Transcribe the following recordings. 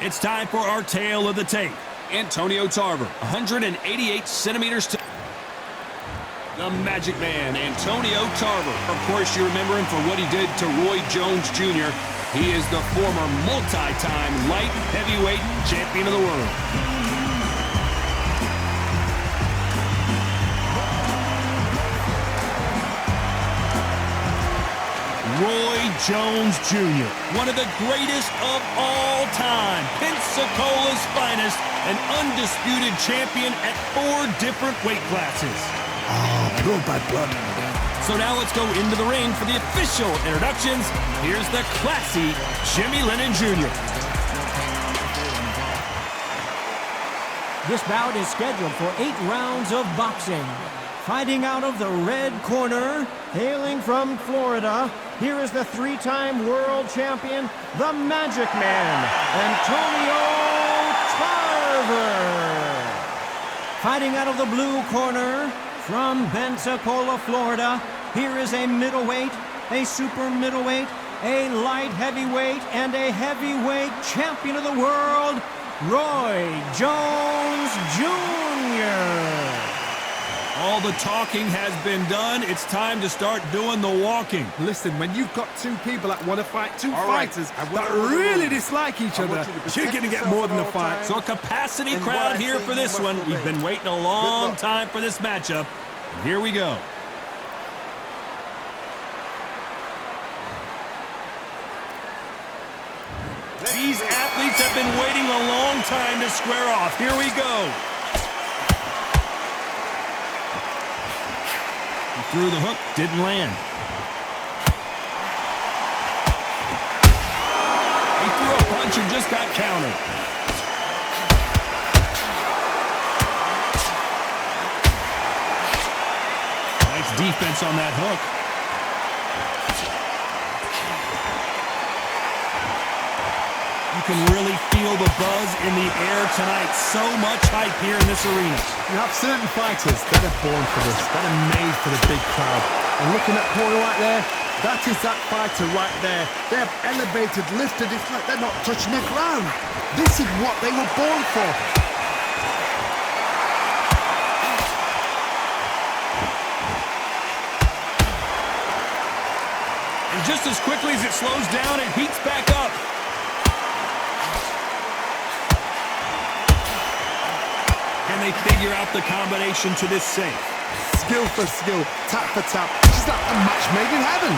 It's time for our tale of the tape. Antonio Tarver, 188 centimeters to the Magic Man, Antonio Tarver. Of course, you remember him for what he did to Roy Jones Jr. He is the former multi-time light heavyweight champion of the world. Roy Jones Jr., one of the greatest of all time, Pensacola's finest, an undisputed champion at 4 different weight classes. Oh, pure bad blood. So now let's go into the ring for the official introductions. Here's the classy Jimmy Lennon Jr. This bout is scheduled for 8 rounds of boxing. Fighting out of the red corner, hailing from Florida, here is the 3-time world champion, the Magic Man, Antonio Tarver. Fighting out of the blue corner, from Pensacola, Florida, here is a middleweight, a super middleweight, a light heavyweight, and a heavyweight champion of the world, Roy Jones Jr. All the talking has been done. It's time to start doing the walking. Listen, when you've got 2 people that want to fight, 2 fighters that really dislike each other, you're going to get more than a fight. So a capacity crowd here for this one. We've been waiting a long time for this matchup. And here we go. These athletes have been waiting a long time to square off. Here we go. Through the hook, didn't land. He threw a punch and just got countered. Nice defense on that hook. You can really feel the buzz in the air tonight. So much hype here in this arena. You have certain fighters that are born for this, that are made for the big crowd. And looking at corner right there, that is that fighter right there. They have elevated, lifted, it's like they're not touching the ground. This is what they were born for. And just as quickly as it slows down, it heats back up. And they figure out the combination to this safe. Skill for skill, tap for tap. Just like a match made in heaven.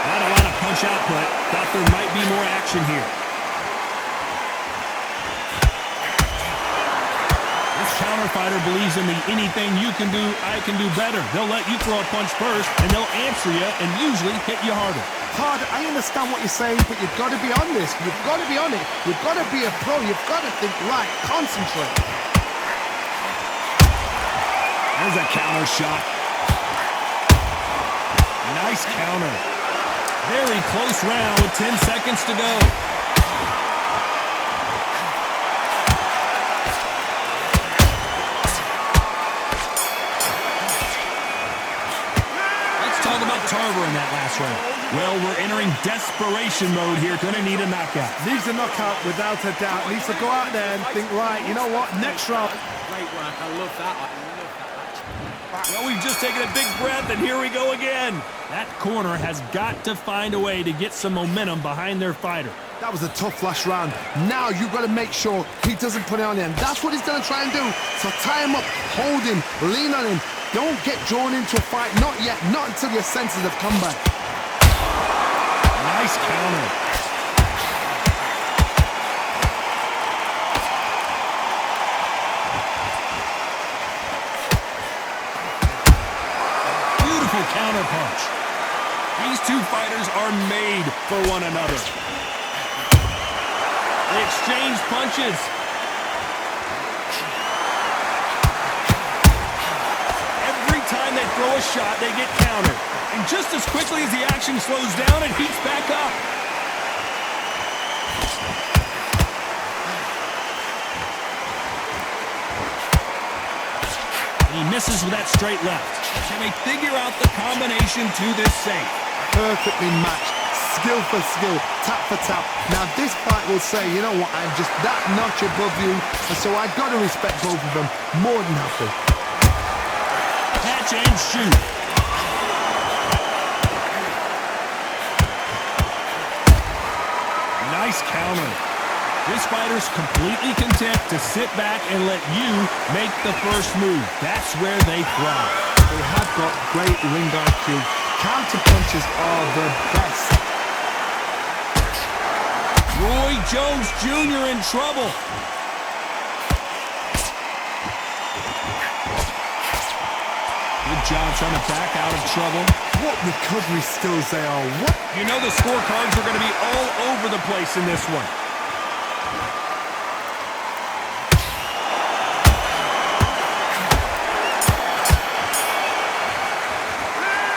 Not a lot of punch output. Thought there might be more action here. This counter fighter believes in the anything you can do, I can do better. They'll let you throw a punch first, and they'll answer you and usually hit you harder. Hard, I understand what you're saying, but you've got to be on this. You've got to be on it. You've got to be a pro. You've got to think right. Concentrate. There's a counter shot. Nice counter. Very close round with 10 seconds to go. Let's talk about Tarver in that last round. Well, we're entering desperation mode here. Gonna need a knockout. Needs a knockout without a doubt. Needs to go out there and think, right, you know what, next round. Great work. I love that. Well, we've just taken a big breath, and here we go again. That corner has got to find a way to get some momentum behind their fighter. That was a tough last round. Now you've got to make sure he doesn't put it on him. That's what he's going to try and do. So tie him up, hold him, lean on him. Don't get drawn into a fight. Not yet. Not until your senses have come back. Nice counter. Beautiful counter punch. These 2 fighters are made for one another. They exchange punches. Every time they throw a shot, they get countered. And just as quickly as the action slows down, it heats back up. He misses with that straight left. Can they figure out the combination to this save? Perfectly matched. Skill for skill, tap for tap. Now this fight will say, you know what, I'm just that notch above you, and so I've got to respect both of them more than happy. Catch and shoot. Nice counter. This fighter's completely content to sit back and let you make the first move. That's where they thrive. They have got great ring IQ. Counter punches are the best. Roy Jones Jr. in trouble. Good job trying to back out of trouble. What recovery skills they are. What? You know the scorecards are going to be all over the place in this one.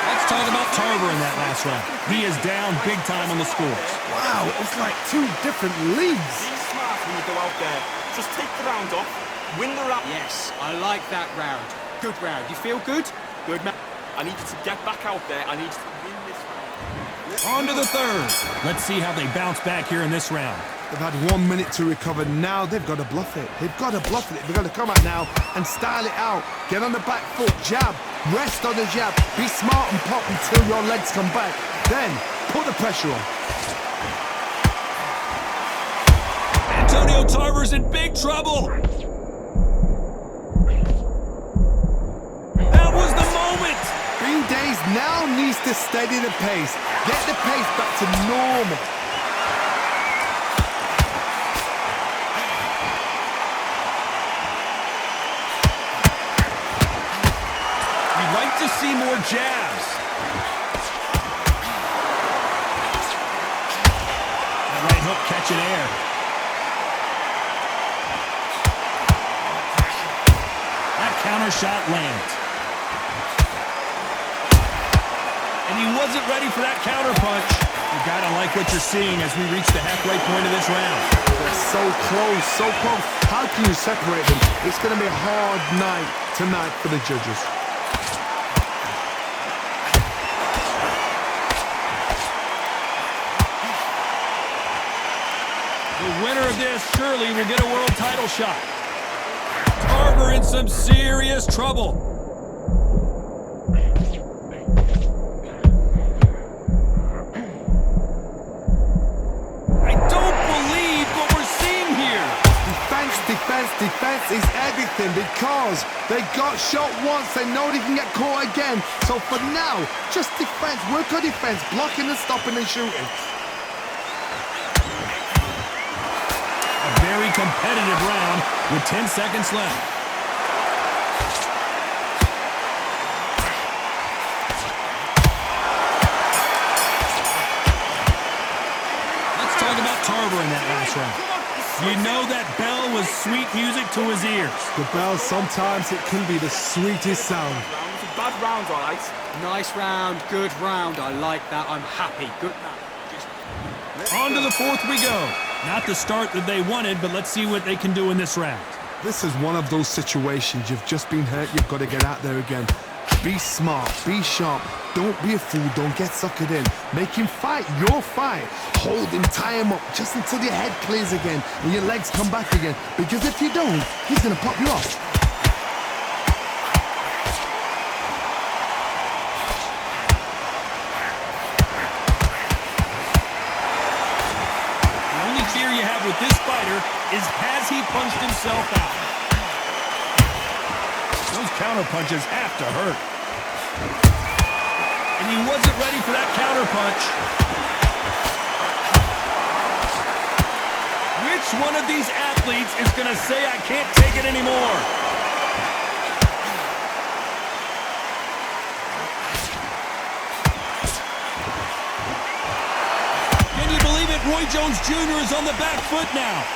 Let's talk about Tarver in that last round. He is down big time on the scores. Wow, it's like two different leagues. Be smart when you go out there. Just take the round off, win the round. Yes, I like that round. Good round. You feel good? Good, man. I need you to get back out there. I need you to win this round. On to the third. Let's see how they bounce back here in this round. They've had 1 minute to recover. Now they've got to bluff it. They've got to bluff it. They've got to come out now and style it out. Get on the back foot, jab, rest on the jab. Be smart and pop until your legs come back. Then put the pressure on. Antonio Tarver's in big trouble. That was the moment. Green Days now needs to steady the pace. Get the pace back to normal. You'd like to see more jabs. That right hook catching air. That counter shot lands. And he wasn't ready for that counter punch. You gotta like what you're seeing as we reach the halfway point of this round. They're so close, so close. How can you separate them? It's going to be a hard night tonight for the judges. The winner of this surely will get a world title shot. Tarver in some serious trouble. Defense is everything because they got shot once. They know they can get caught again. So for now, just defense. Work on defense, blocking and stopping and shooting. A very competitive round with 10 seconds left. Let's talk about Tarver in that last round. You know that bell was sweet music to his ears. The bell, sometimes it can be the sweetest sound. It's a bad round, all right. Nice round, good round. I like that. I'm happy. Good man. On to the fourth we go. Not the start that they wanted, but let's see what they can do in this round. This is one of those situations. You've just been hurt. You've got to get out there again. Be smart. Be sharp. Don't be a fool. Don't get suckered in. Make him fight your fight. Hold him, tie him up just until your head clears again and your legs come back again. Because if you don't, he's going to pop you off. The only fear you have with this fighter is has he punched himself out? Those counter punches have to hurt. And he wasn't ready for that counter punch. Which one of these athletes is going to say, I can't take it anymore? Can you believe it? Roy Jones Jr. is on the back foot now.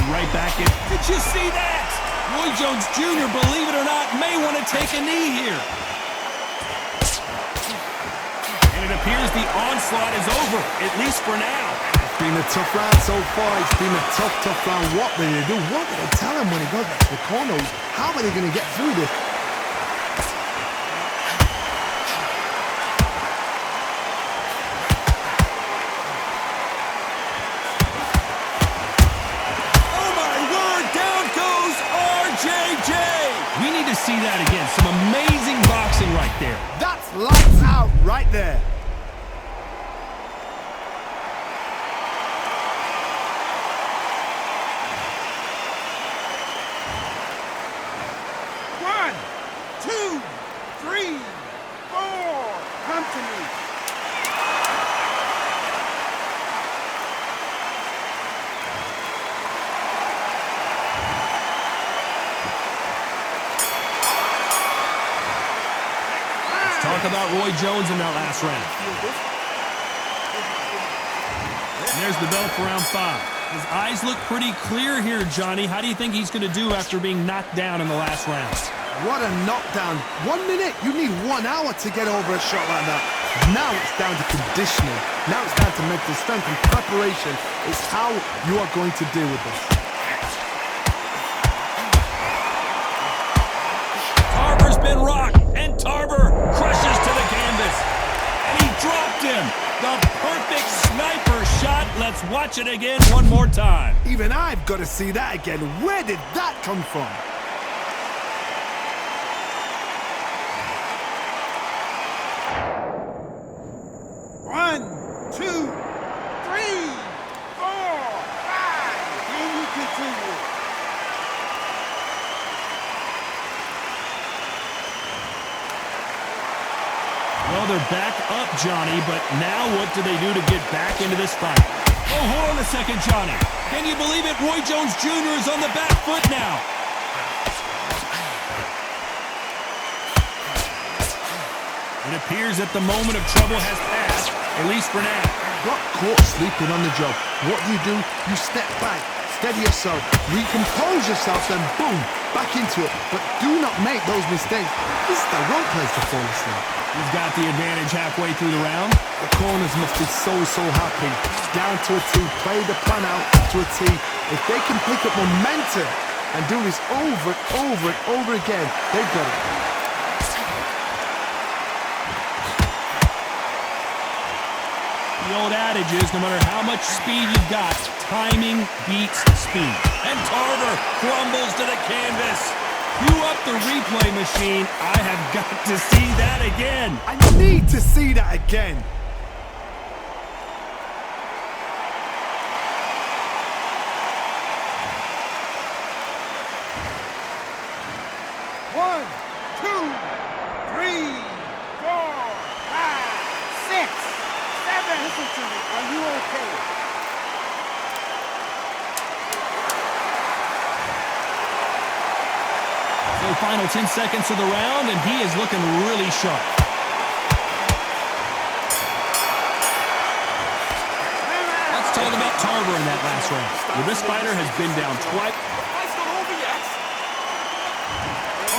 Right back in. Did you see that? Roy Jones Jr., believe it or not, may want to take a knee here. And it appears the onslaught is over, at least for now. been a tough round so far. It's been a tough round. What did they do? What did they tell him when he goes back to the corner? How are they going to get through this? Oh my word, down goes RJJ. We need to see that again. Some amazing boxing right there. That's lights out right there. Talk about Roy Jones in that last round. And there's the bell for round 5. His eyes look pretty clear here, Johnny. How do you think he's going to do after being knocked down in the last round? What a knockdown. 1 minute, you need 1 hour to get over a shot like that. Now it's down to conditioning. Now it's down to mental strength and preparation. It's how you are going to deal with this. Tarver's been rocked, and Tarver crushes to the canvas. And he dropped him. The perfect sniper shot. Let's watch it again one more time. Even I've got to see that again. Where did that come from? Well, they're back up, Johnny, but now what do they do to get back into this fight? Oh, hold on a second, Johnny. Can you believe it? Roy Jones Jr. is on the back foot now. It appears that the moment of trouble has passed, at least for now. Got caught sleeping on the job. What do? You step back, steady yourself, recompose yourself, then boom, back into it. But do not make those mistakes. This is the wrong place to fall asleep. He's got the advantage halfway through the round. The corners must be so happy. Down to a T, play the plan out to a T. If they can pick up momentum and do this over and over again, they've got it. The old adage is, no matter how much speed you've got, timing beats speed. And Tarver crumbles to the canvas. Cue up the replay machine. I have got to see that again. I need to see that again. One, two, three, four, five, six, seven. Listen to me. Are you okay? So final 10 seconds of the round, and he is looking really sharp. Let's talk about Tarver in that last round. Well, this fighter has been down twice. Fight's not over yet.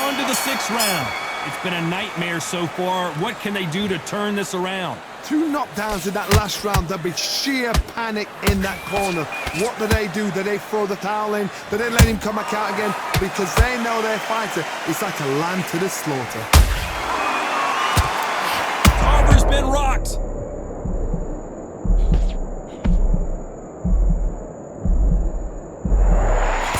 On to the 6th round. It's been a nightmare so far. What can they do to turn this around? 2 knockdowns in that last round. There'll be sheer panic in that corner. What do? Do they throw the towel in? Do they let him come back out again? Because they know their fighter is like a lamb to the slaughter. Tarver's been rocked.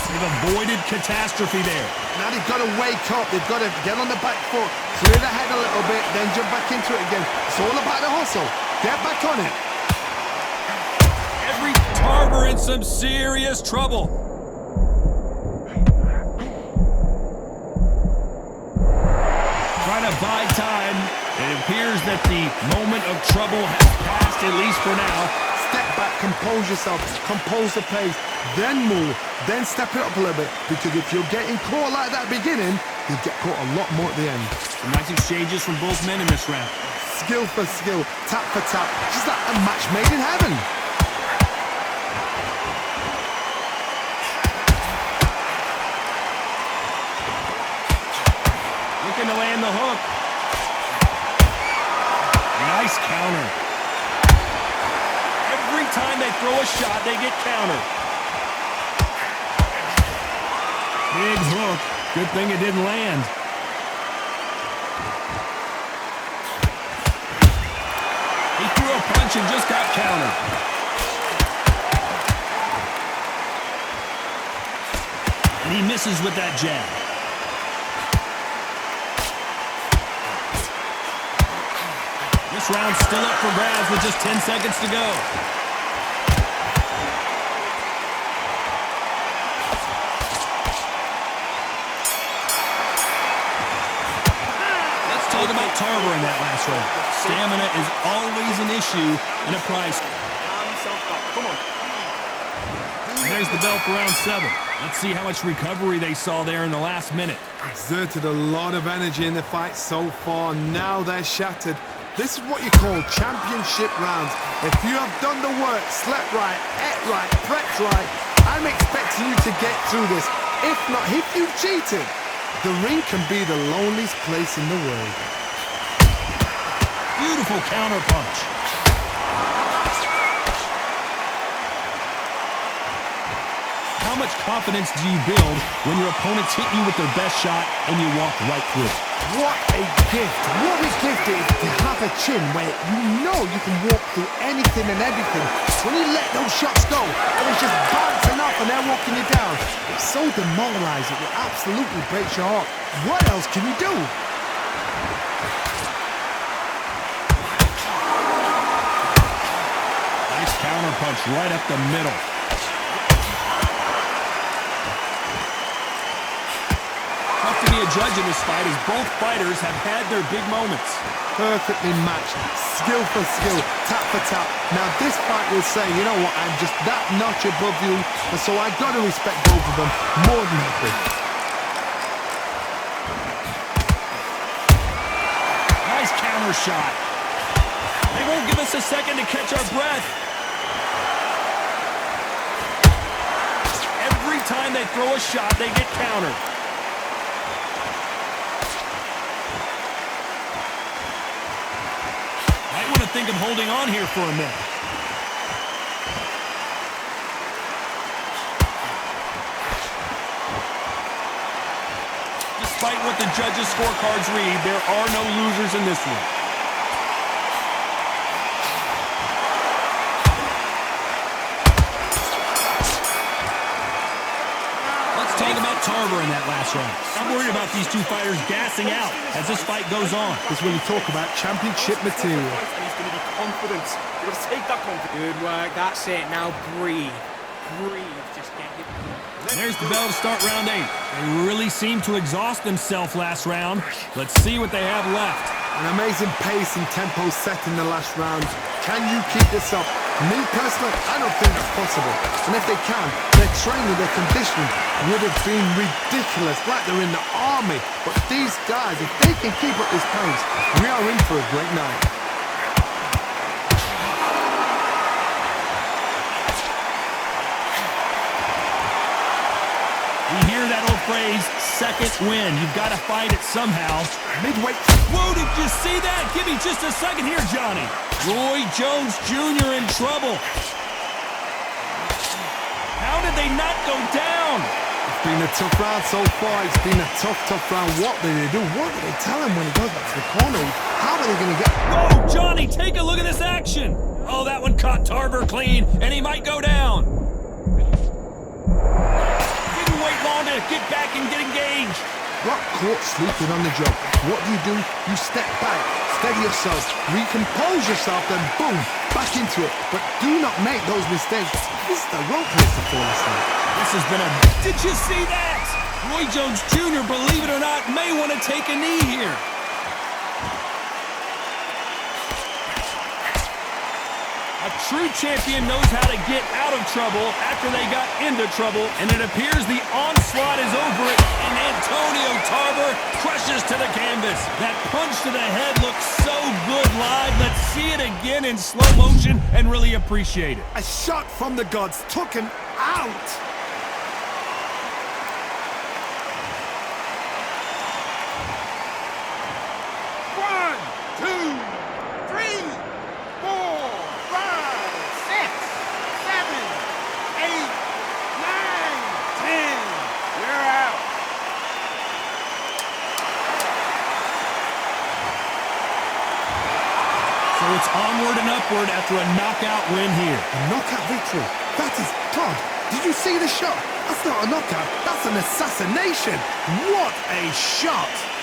They've avoided catastrophe there. Now they've got to wake up. They've got to get on the back foot, clear the head a little bit, then jump back into it again. It's all about the hustle. Get back on it. Every Tarver in some serious trouble. Trying to buy time. It appears that the moment of trouble has passed, at least for now. Step back, compose yourself, compose the pace, then move, then step it up a little bit. Because if you're getting caught like that beginning, you'll get caught a lot more at the end. Some nice exchanges from both men in this round. Skill for skill, tap for tap, just like a match made in heaven. Looking to land the hook. Nice counter. Every time they throw a shot, they get countered. Big hook. Good thing it didn't land. He threw a punch and just got countered. And he misses with that jab. This round's still up for grabs with just 10 seconds to go. Let's talk about Tarver in that last round. Stamina is always an issue and a prize. Come on. And there's the bell for round 7. Let's see how much recovery they saw there in the last minute. Exerted a lot of energy in the fight so far. Now they're shattered. This is what you call championship rounds. If you have done the work, slept right, ate right, prepped right, I'm expecting you to get through this. If not, if you've cheated, the ring can be the loneliest place in the world. Beautiful counter punch. How much confidence do you build when your opponents hit you with their best shot and you walk right through it? What a gift. What a gift it is to have a chin where you know you can walk through anything and everything. When you let those shots go, and it's just bouncing off and they're walking you down, it's so demoralizing. It absolutely breaks your heart. What else can you do? Nice counter punch right up the middle. Tough to be a judge in this fight as both fighters have had their big moments. Perfectly matched, skill for skill, tap for tap. Now this fight will say, you know what, I'm just that notch above you, and so I got to respect both of them more than happy. Nice counter shot. They won't give us a second to catch our breath. Every time they throw a shot, they get countered. Might want to think of holding on here for a minute. Despite what the judges' scorecards read, there are no losers in this one. Let's talk about Tarver in that last round. I'm worried about these two fighters gassing out as this fight goes on. This is when you talk about championship material. And he's going to be confident. You've got to take that confidence. Good work. That's it. Now breathe. Breathe. Just get your... There's the bell to start round 8. They really seemed to exhaust themselves last round. Let's see what they have left. An amazing pace and tempo set in the last round. Can you keep this up? Me personally, I don't think it's possible. And if they can, their training, their conditioning would have been ridiculous, like they're in the army. But these guys, if they can keep up this pace, we are in for a great night. We hear that old phrase, second win. You've got to find it somehow. Midweight. Whoa, did you see that? Give me just a second here, Johnny. Roy Jones Jr. in trouble. How did they not go down? It's been a tough round so far. It's been a tough round. What did they do? What did they tell him when he goes back to the corner? How are they going to get... Whoa, Johnny, take a look at this action. Oh, that one caught Tarver clean, and he might go down. Didn't wait long to get back and get engaged. Got caught sleeping on the job. What do? You step back, steady yourself, recompose yourself, then boom, back into it. But do not make those mistakes. This is the wrong place to fall asleep. This has been a... Did you see that? Roy Jones Jr., believe it or not, may want to take a knee here. A true champion knows how to get out of trouble after they got into trouble, and it appears the onslaught is over it, and Antonio Tarver crushes to the canvas. That punch to the head looks so good live. Let's see it again in slow motion and really appreciate it. A shot from the gods took him out. So it's onward and upward after a knockout win here. A knockout victory. That is, God, did you see the shot? That's not a knockout, that's an assassination. What a shot!